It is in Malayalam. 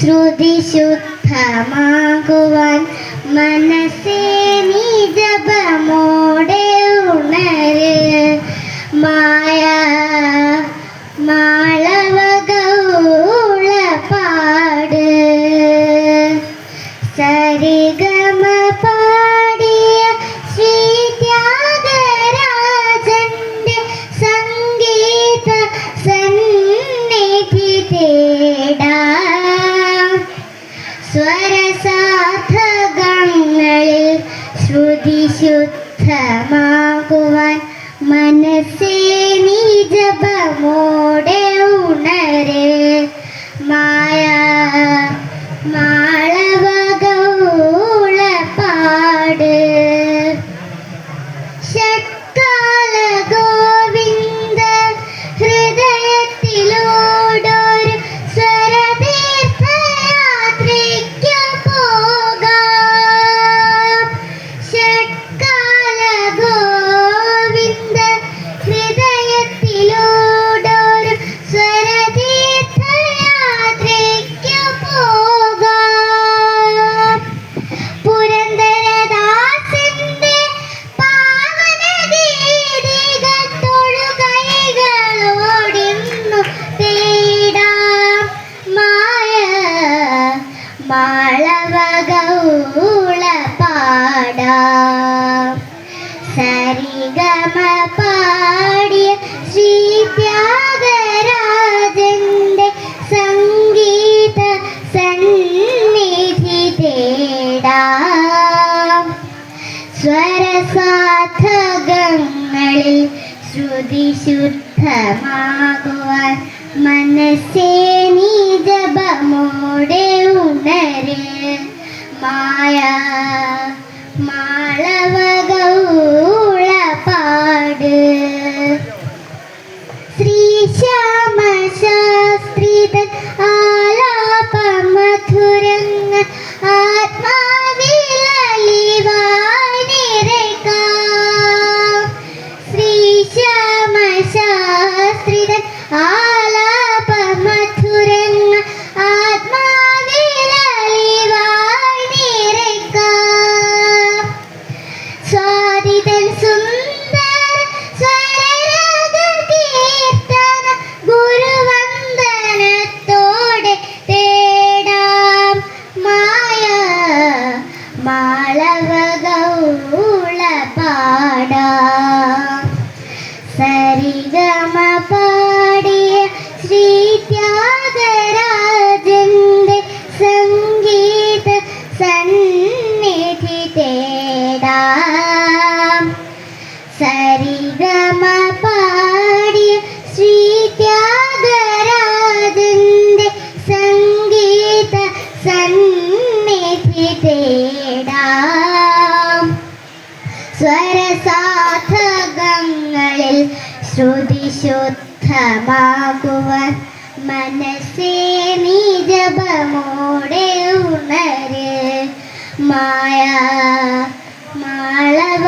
ശ്രുതി ശുദ്ധമാകുവാൻ മനസ്സേ നീ ജപമോടെ ഉണര്. മായ മാളവകൗള പാട് സരിഗമ പാടിയ ശ്രീ ത്യാഗരാജന്റെ സംഗീത സന്നിധി തേടാം. സ്വരസാധകങ്ങളിൽ ശ്രുതി ശുദ്ധമാകുവാൻ മനസ്സേ നീ ജപമോടെ ഉണര്. മായ മാളവകൗള പാട് ഷട്കാല ഗോവിന്ദ ഹൃദയത്തിലൂടൊരു സ്വരതീർത്ഥയാത്രയ്ക്കു പോകാം. ഷട്കാല ഗോവിന്ദ ഹൃദയത്തിലൂടൊരു സ്വരതീർത്ഥയാത്രയ്ക്കു പോകാം. പുരന്ദരദാസന്റെ പാവനഗീതികത്തൊഴുകൈകളോടിന്നു തേടാം. മായ മാളവകൗള പാടാം. സരിഗമ പാടിയ ശ്രീ ത്യാഗരാജന്റെ സംഗീത സന്നിധി തേടാം. സ്വരസാധകങ്ങളിൽ ശ്രുതി ശുദ്ധമാകുവാൻ മനസ്സേ നീ ജപമോടെ ഉണര്. മായ മാളവകൗള പാട് ശ്രീശ്യാമശാസ്ത്രിതൻ ആലാപമധുരങ്ങൾ ആത്മാവിലലിവായി നിറയ്ക്കാം. ശ്രീശ്യാമശാസ്ത്രിതൻ ആലാപമധുരങ്ങൾ ആത്മാവിലലിവായി നിറയ്ക്കാം. സ്വാതിതൻ സുന്ദര സ്വരരാഗ കീർത്തന ഗുരുവന്ദനത്തോടെ തേടാം. മായ മാളവകൗള പാടാം. സരിഗമ പാടിയ ശ്രീ ത്യാഗരാജന്റെ സംഗീത സന്നിധി തേടാം. സരിഗമ പാടിയ ശ്രീ ത്യാഗരാജന്റെ സംഗീത സന്നിധി തേടാം. സ്വരസാധകങ്ങളിൽ ശ്രുതി ശുദ്ധമാകുവാൻ മനസ്സേ നീ ജപമോടെ ഉണര്. മായ മാളവ